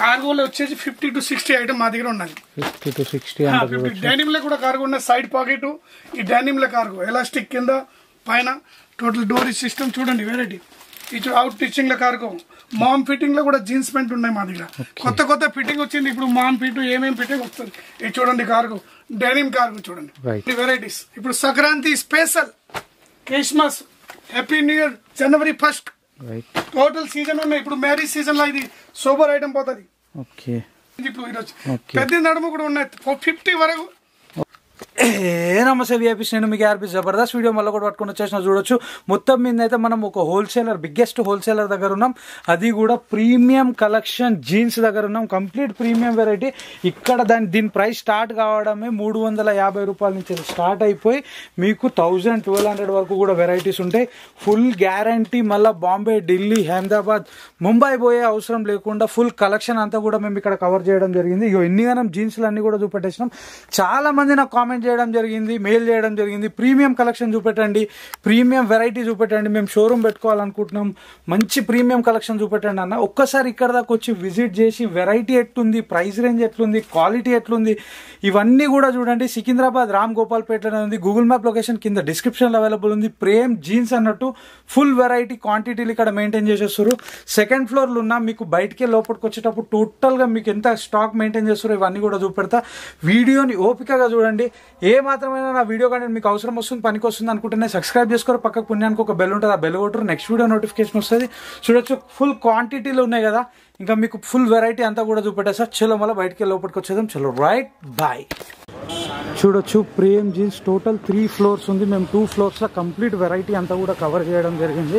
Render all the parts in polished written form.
కార్గోలో వచ్చేసి 50 to 60 item మా దగ్గర ఉన్నది. 50 to 60 డెనిమ్ లో కూడా కార్గో ఉన్న సైడ్ పాకెట్, ఈ డెనిమ్ లో కార్గో ఎలాస్టిక్ కింద పైన టోటల్ డోర్ సిస్టమ్ చూడండి వెరైటీ. ఇది అవుట్ స్టిచ్చింగ్ లో కార్గో, మామ్ ఫిట్టింగ్ లో కూడా జీన్స్ ప్యాంట్ ఉన్నాయి మా దగ్గర. కొత్త ఫిట్టింగ్ వచ్చింది ఇప్పుడు, మామ్ ఫిట్ ఏమేమి ఫిట్టింగ్ వస్తుంది. ఇది చూడండి కార్గో, డెనిమ్ కార్గో చూడండి వెరైటీస్. ఇప్పుడు Sankranti special, Christmas, happy new year, జనవరి 1st టోటల్ సీజన్ ఉన్నాయి. ఇప్పుడు మ్యారేజ్ సీజన్ లో ఇది సూపర్ ఐటమ్ పోతుంది. ఇప్పుడు ఈరోజు పెద్ద నడుము కూడా ఉన్నాయి 50 వరకు. నమస్తే విఐపీస్, నేను మీకు ఆర్పీ జబర్దస్త్ వీడియో మళ్ళీ కూడా పట్టుకుని వచ్చేసిన చూడొచ్చు. మొత్తం మీద అయితే మనం ఒక హోల్సేలర్, బిగ్గెస్ట్ హోల్సేలర్ దగ్గర ఉన్నాం. అది కూడా ప్రీమియం కలెక్షన్ జీన్స్ దగ్గర ఉన్నాం. Complete premium variety. ఇక్కడ దీని ప్రైస్ స్టార్ట్ కావడమే 350 రూపాయల నుంచి స్టార్ట్ అయిపోయి మీకు 1000-1200 వరకు కూడా వెరైటీస్ ఉంటాయి. Full guarantee. మళ్ళీ బాంబే, ఢిల్లీ, అహ్మదాబాద్, ముంబై పోయే అవసరం లేకుండా ఫుల్ కలెక్షన్ అంతా కూడా మేము ఇక్కడ కవర్ చేయడం జరిగింది. ఇగో ఎన్నిగానం జీన్స్లు అన్ని కూడా చూపెట్టేసినాం. చాలా మంది నాకు కామెంట్ చేయడం జరిగింది, మెయిల్ చేయడం జరిగింది, ప్రీమియం కలెక్షన్ చూపెట్టండి, ప్రీమియం వెరైటీ చూపెట్టండి, మేము షోరూమ్ పెట్టుకోవాలనుకుంటున్నాం, మంచి ప్రీమియం కలెక్షన్ చూపెట్టండి అన్న. ఒక్కసారి ఇక్కడ దాకా వచ్చి విజిట్ చేసి వెరైటీ ఎట్లుంది, ప్రైస్ రేంజ్ ఎట్లుంది, క్వాలిటీ ఎట్లుంది, ఇవన్నీ కూడా చూడండి. సికింద్రాబాద్ రామ్ గోపాల్పేటలో ఉంది. గూగుల్ మ్యాప్ లొకేషన్ కింద డిస్క్రిప్షన్లో అవైలబుల్ ఉంది. ప్రేమ్ జీన్స్ అన్నట్టు ఫుల్ వెరైటీ క్వాంటిటీలు ఇక్కడ మెయింటైన్ చేసేస్తారు. సెకండ్ ఫ్లోర్లో ఉన్న మీకు బయటికే లోపలికి వచ్చేటప్పుడు టోటల్గా మీకు ఎంత స్టాక్ మెయింటైన్ చేస్తారో ఇవన్నీ కూడా చూపెడతా. వీడియోని ఓపికగా చూడండి. ఏ మాత్రమైనా నా వీడియో కానీ మీకు అవసరం వస్తుంది, పనికి వస్తుంది అనుకుంటేనే సబ్స్క్రైబ్ చేసుకోరు. పక్కకు పుణ్యానికి ఒక బెల్ ఉంటుంది, ఆ బెల్ కొట్టరు, నెక్స్ట్ వీడియో నోటిఫికేషన్ వస్తుంది. చూడొచ్చు ఫుల్ క్వాంటిటీలో ఉన్నాయి కదా. ఇంకా మీకు ఫుల్ వెరైటీ అంతా కూడా చూపెట్టేస్తా. చలో మళ్ళీ బయటికి లోపలికి వచ్చేద్దాం. చలో రైట్ బాయ్. చూడొచ్చు ప్రేమ్ జీన్స్ టోటల్ 3 ఫ్లోర్స్ ఉంది. మేము 2 ఫ్లోర్స్లో కంప్లీట్ వెరైటీ అంతా కూడా కవర్ చేయడం జరిగింది.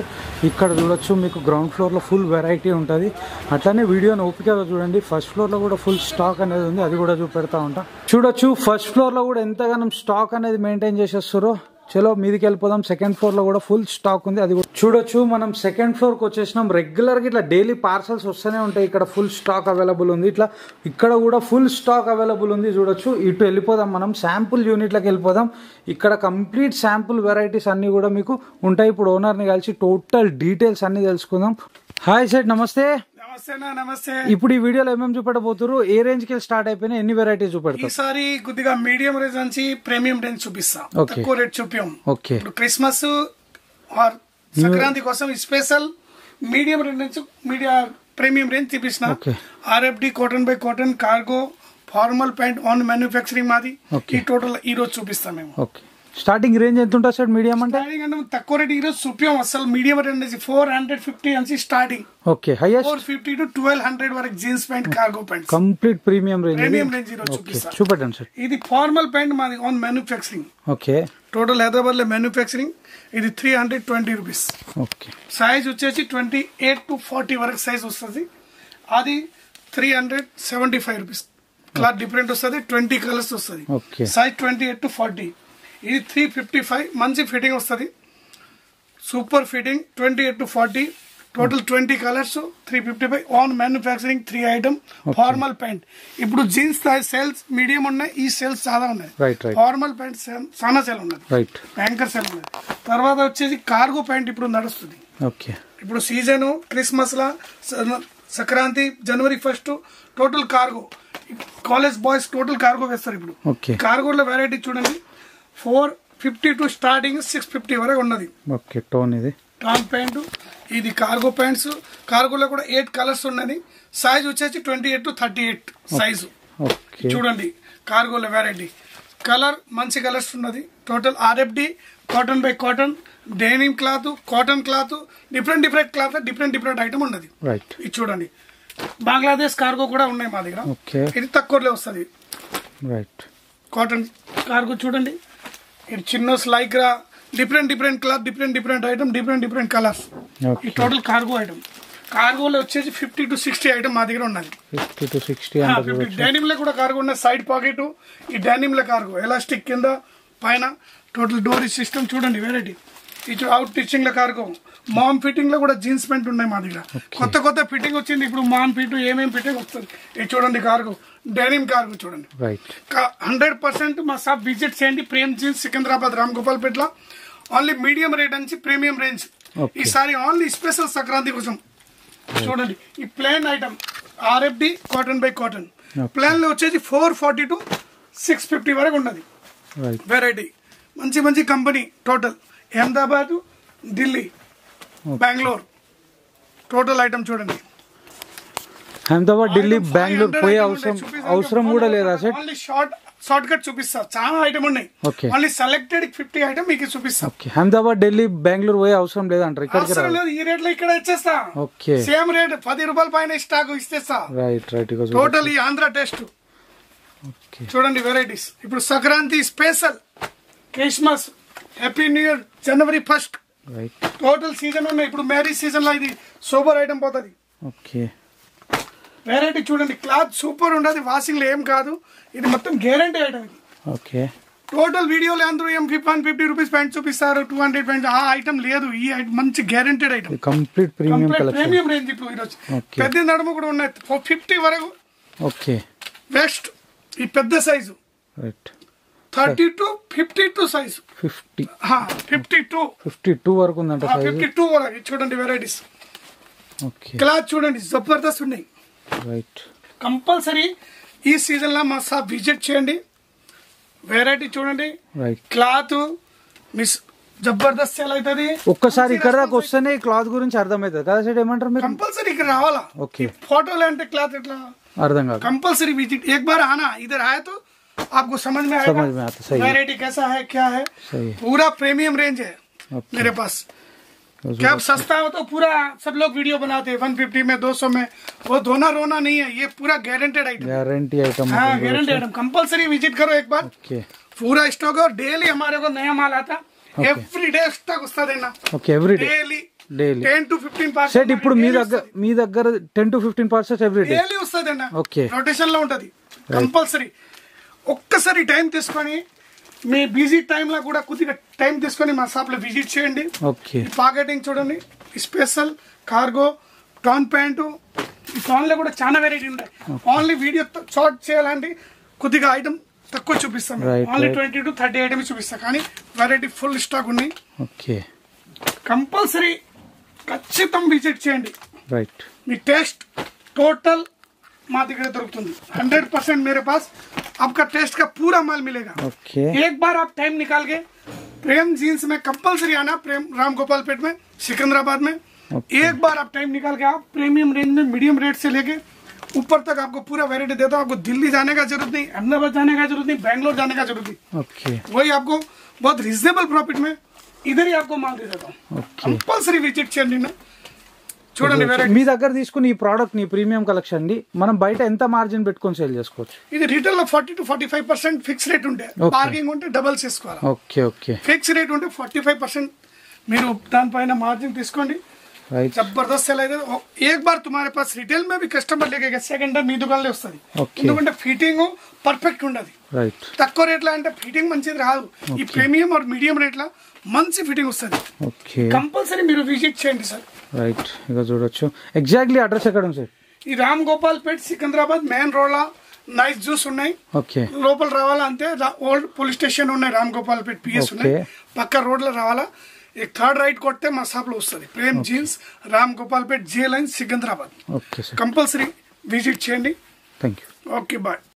ఇక్కడ చూడొచ్చు మీకు గ్రౌండ్ ఫ్లోర్లో ఫుల్ వెరైటీ ఉంటుంది. అట్లానే వీడియోని ఓపికగా చూడండి. ఫస్ట్ ఫ్లోర్లో కూడా ఫుల్ స్టాక్ అనేది ఉంది, అది కూడా చూపెడతా ఉంటా. చూడొచ్చు ఫస్ట్ ఫ్లోర్లో కూడా ఎంతగానో స్టాక్ అనేది మెయింటైన్ చేసేస్తారో. చలో మీదికి వెళ్ళిపోదాం. సెకండ్ ఫ్లోర్ లో కూడా ఫుల్ స్టాక్ ఉంది, అది కూడా చూడొచ్చు. మనం సెకండ్ ఫ్లోర్ కి వచ్చేసినాం. రెగ్యులర్ గా ఇట్లా డైలీ పార్సల్స్ వస్తూనే ఉంటాయి. ఇక్కడ ఫుల్ స్టాక్ అవైలబుల్ ఉంది. ఇట్లా ఇక్కడ కూడా ఫుల్ స్టాక్ అవైలబుల్ ఉంది. చూడొచ్చు ఇటు వెళ్ళిపోదాం, మనం శాంపుల్ యూనిట్లకు వెళ్ళిపోదాం. ఇక్కడ కంప్లీట్ శాంపుల్ వెరైటీస్ అన్ని కూడా మీకు ఉంటాయి. ఇప్పుడు ఓనర్ ని కలిసి టోటల్ డీటెయిల్స్ అన్ని తెలుసుకుందాం. హాయ్ సెట్, నమస్తే. నమస్తే. ఇప్పుడు ఈ వీడియోలో ఏమేమి చూపెట్టబోతున్నారు, ఏ రేంజ్ కి స్టార్ట్ అయిపోయినా, ఎన్ని వెరైటీస్ చూపెడతారు? ఈసారి కొద్దిగా మీడియం రేంజ్ నుంచి ప్రీమియం రేంజ్ చూపిస్తా. తక్కువ రేట్ చూపాం. ఇప్పుడు క్రిస్మస్ ఆర్ సంక్రాంతి కోసం స్పెషల్ మీడియం రేంజ్ నుంచి ప్రీమియం రేంజ్ చూపిస్తున్నా. RFD, cotton by cotton, cargo, formal pant, on manufacturing మాది. ఈ టోటల్ ఈ రోజు చూపిస్తాం మేము. స్టార్టింగ్ రేంజ్ ఎంత ఉంటుంది సార్? మీడియం అంటే తక్కువ రేట్ ఈరోజు చూపాం. అసలు మీడియం రేంజ్ 450 నుంచి స్టార్టింగ్. ఓకే, హైయెస్ట్ 450 to 1200 వరకు jeans pant, cargo pant, complete premium range. ఈరోజు చూపిస్తాం. చూపెట్టండి సార్. ఇది ఫార్మల్ ప్యాంట్ మాది, on manufacturing. Okay, total Hyderabad లో మ్యానుఫ్యాక్చరింగ్. ఇది 320 రూపీస్. ఓకే, సైజ్ వచ్చేసి 28 to 40 వరకు సైజ్ వస్తుంది. అది 375 రూపీస్. క్లాత్ డిఫరెంట్ వస్తుంది, 20 కలర్స్ వస్తుంది. Size 28 to 40. ఇది 355. మంచి ఫిట్టింగ్ వస్తుంది, super fitting. 28 to 40 total 20 colours, 355. On manufacturing 3 item. Formal pant. ఇప్పుడు జీన్స్ సేల్స్ మీడియం ఉన్నాయి, ఈ సేల్స్ చాలా ఉన్నాయి. ఫార్మల్ ప్యాంట్ చాలా సేల్ ఉన్నది, బ్యాంకర్ సేల్ ఉన్నది. తర్వాత వచ్చేసి కార్గో ప్యాంట్ ఇప్పుడు నడుస్తుంది. ఇప్పుడు సీజన్ క్రిస్మస్ లా, సంక్రాంతి, జనవరి 1st total cargo. College boys total cargo వేస్తారు. ఇప్పుడు కార్గోలో వెరైటీ చూడండి. 450 to స్టార్టింగ్ 650 వరకు ఉన్నది. Tan pant. ఇది కార్గో ప్యాంట్స్. కార్గోలో కూడా 8 కలర్స్ ఉన్నది. సైజ్ వచ్చేసి 28 to 38 సైజు. చూడండి కార్గోలో వెరైటీ. కలర్ మంచి కలర్స్ ఉన్నది. Total RFD, cotton by cotton, denim cloth, cotton cloth, different cloth, different item ఉన్నది. ఇది చూడండి. బంగ్లాదేశ్ కార్గో కూడా ఉన్నాయి మా దగ్గర. ఇది తక్కువలో వస్తుంది. కాటన్ కార్గో చూడండి. ఇది chinos lycra, different cloth, different item, different colours. ఈ టోటల్ కార్గో ఐటమ్. కార్గోలో వచ్చేసి 50 to 60 ఐటమ్ మా దగ్గర ఉన్నది. 50 to 60. డెనిమ్ లో కూడా కార్గో ఉన్నాయి. సైడ్ పాకెట్, ఈ డెనిమ్ లో కార్గో ఎలాస్టిక్ కింద పైన టోటల్ డోర్ సిస్టమ్ చూడండి వెరైటీ. ఇది అవుట్ స్టిచ్చింగ్ లో కార్గో, మామ్ ఫిట్టింగ్ లో కూడా జీన్స్ ప్యాంట్ ఉన్నాయి మా దగ్గర. కొత్త ఫిట్టింగ్ వచ్చింది. ఇప్పుడు మామ్ ఫిట్ ఏమేమి ఫిట్టింగ్ వస్తుంది. ఇది చూడండి కార్గో, డెనిమ్ కార్గో చూడండి. 100% మా షాప్ విజిట్ చేయండి. ప్రేమ్ జీన్స్, సికింద్రాబాద్ రామ్ గోపాల్పేటలో. ఓన్లీ మీడియం రేట్ నుంచి ప్రీమియం రేంజ్. ఈసారి ఓన్లీ స్పెషల్ సంక్రాంతి కోసం చూడండి. ఈ plain item RFD cotton by cotton. Plain లో వచ్చేసి 440 to 650 వరకు ఉన్నది వెరైటీ. మంచి మంచి company total Ahmedabad, Delhi, Bengaluru total item చూడండి. అహ్మదాబాద్, ఢిల్లీ, బెంగళూరు పోయే అవసరం కూడా లేదా సార్? ఓన్లీ షార్ట్ కట్ చూపిస్తా. చాలా ఐటమ్ ఉన్నాయి. ఓన్లీ సెలెక్టెడ్ 50 ఐటమ్ మీకు చూపిస్తా. అహ్మదాబాద్, ఢిల్లీ, బెంగళూరు పోయే అవసరం లేదంటారు? ఇక్కడికి లేదు, ఈ రేట్ లో ఇక్కడ ఇచ్చేస్తా. సేమ్ రేట్ 10 రూపాయల పైన స్టాక్ ఇచ్చేస్తా. టోటల్ ఈ ఆంధ్ర టెస్ట్ చూడండి వెరైటీస్. ఇప్పుడు Sankranti special, Christmas, happy new year, జనవరి 1st టోటల్ సీజన్ ఉన్నాయి. ఇప్పుడు మ్యారేజ్ సీజన్ లో ఇది సూపర్ ఐటమ్ పోతుంది. వెరైటీ చూడండి. క్లాత్ సూపర్ ఉండదు, వాషింగ్ లో ఏం కాదు. ఇది మొత్తం గ్యారంటీ ఐటమ్. ఇది టోటల్ వీడియోలో అందరూ 150 రూపీస్ ప్యాంట్ చూపిస్తారు, 200 ప్యాంట్. ఆ ఐటమ్ లేదు. ఈ మంచి guaranteed item, complete premium range. ఇప్పుడు ఈరోజు పెద్ద నడుము కూడా ఉన్నాయి 50 వరకు. వెస్ట్ ఈ పెద్ద సైజు 30 to 52 సైజు. 52 వరకు ఉందంట. 52 వరకు చూడండి వెరైటీస్. క్లాత్ చూడండి జబర్దస్త్ ఉన్నాయి. కంపల్సరీ ఈ సీజన్ లో మా షాప్ విజిట్ చేయండి. వెరైటీ చూడండి. క్లాత్ మిస్ జబర్దస్త్ సేల్ అవుతుంది. ఒక్కసారి ఇక్కడ దాకా వస్తేనే క్లాత్ గురించి అర్థమవుతుంది కదా సార్? ఏమంటారు మీరు? కంపల్సరీ ఇక్కడ రావాలా. ఫోటోలు అంటే క్లాత్ ఎట్లా అర్థం కాదు. कंपल्सरी विजिट एक बार आना, इधर आए तो आपको समझ में आएगा वैरायटी कैसा है, क्या है. पूरा प्रीमियम रेंज है मेरे पास. क्या सस्ता हो तो पूरा सब लोग वीडियो बनाते हैं 150 में, 200 में. वो धोना रोना नहीं है, ये पूरा गारंटेड आइटम. हाँ, गारंटेड आइटम. कंपल्सरी विजिट करो एक बार. पूरा स्टॉक और डेली हमारे को नया माल आता. एवरी डे स्टॉक उसका देना. Daily 10 to 15%. ఇప్పుడు మీ దగ్గర 10 to 15% ఎవ్రీ డే డైలీ వస్తదండి. రొటేషన్ లో ఉంటది. కంపల్సరీ ఒక్కసారి టైం తీసుకొని మీ బిజీ టైం లో కూడా కొద్దిగా టైం తీసుకొని మా షాప్ లో విజిట్ చేయండి. పాకెటింగ్ చూడండి, స్పెషల్ కార్గో, టాన్ ప్యాంటు. ఈ టాన్ లో కూడా చాలా వెరైటీ ఉంటాయి. ఓన్లీ వీడియో షార్ట్ చేయాలంటే కొద్దిగా ఐటమ్ తక్కువ చూపిస్తాం. ఓన్లీ 20 to 30 ఐటమ్స్ చూపిస్తాం, కానీ వెరైటీ ఫుల్ స్టాక్ ఉన్నాయి. కంపల్సరీ ఖచ్చితంగా విజిట్ చేయండి. మీ టేస్ట్ టోటల్ మా దగ్గర దొరుకుతుంది. 100% मेरे पास आपका टेस्ट का पूरा माल मिलेगा. एक बार आप टाइम निकाल के प्रेम जीन्स में कंपल्सरी आना. प्रेम राम गोपाल पेट में, सिकंदराबाद में. एक बार आप टाइम निकाल के आप प्रीमियम रेंज में मीडियम रेट से लेके ऊपर तक आपको पूरा वेरायटी देता हूँ. आपको दिल्ली जाने का जरूरत नहीं, अहमदाबाद जाने का जरूरत नहीं, बैंगलोर जाने का जरूरत नहीं. वही आपको बहुत रिजनेबल प्रॉफिट में इधर ही आपको माल दे देता हूँ. कंपल्सरी विजिट చేయండి. చూడండి మీ దగ్గర తీసుకుని ఈ ప్రోడక్ట్ ని ప్రీమియం కలెక్షన్ ని మనం బయట ఎంత మార్జిన్ పెట్టుకొని సేల్ చేసుకోవచ్చు? ఇది రీటైల్ లో 40 to 45% ఫిక్స్ రేట్ ఉంటే, పార్కింగ్ ఉంటే డబుల్ చేసుకోవాలి. ఫిక్స్ రేట్ ఉంటే 45% మీరు దానిపైన మార్జిన్ తీసుకోండి. జబర్దస్త్ సేల్ అయితే. एक बार तुम्हारे पास रिटेल में भी कस्टमर लेके सेकंड మీ దుకాణంలో వస్తుంది. ఎందుకంటే ఫిట్టింగ్ పర్ఫెక్ట్ ఉండదు. తక్కువ రేట్ల అంటే ఫిట్టింగ్ మంచిది రాదు. ఈ ప్రీమియం और మీడియం రేట్ల మంచి ఫిట్టింగ్ వస్తుంది. కంపల్సరీ మీరు విజిట్ చేయండి సార్. ఇక చూడొచ్చు. ఎగ్జాక్ట్లీ అడ్రస్ ఎక్కడ ఉంది సార్? ఈ రామ్ గోపాల్ పేట్, సికింద్రాబాద్ మెయిన్ రోడ్ లా నైస్ జ్యూస్ ఉన్నాయి. లోపల రావాలా అంతే. ఓల్డ్ పోలీస్ స్టేషన్ ఉన్నాయి, రామ్ గోపాల్ పేట్ పిఎస్ ఉన్నాయి. పక్క రోడ్ లో రావాలా. एक थर्ड राइट కొడితే మా షాప్ లో వస్తుంది. Prem jeans, Ramgopalpet, J line, Secunderabad. Compulsory visit చేయండి. Thank you. Okay, bye.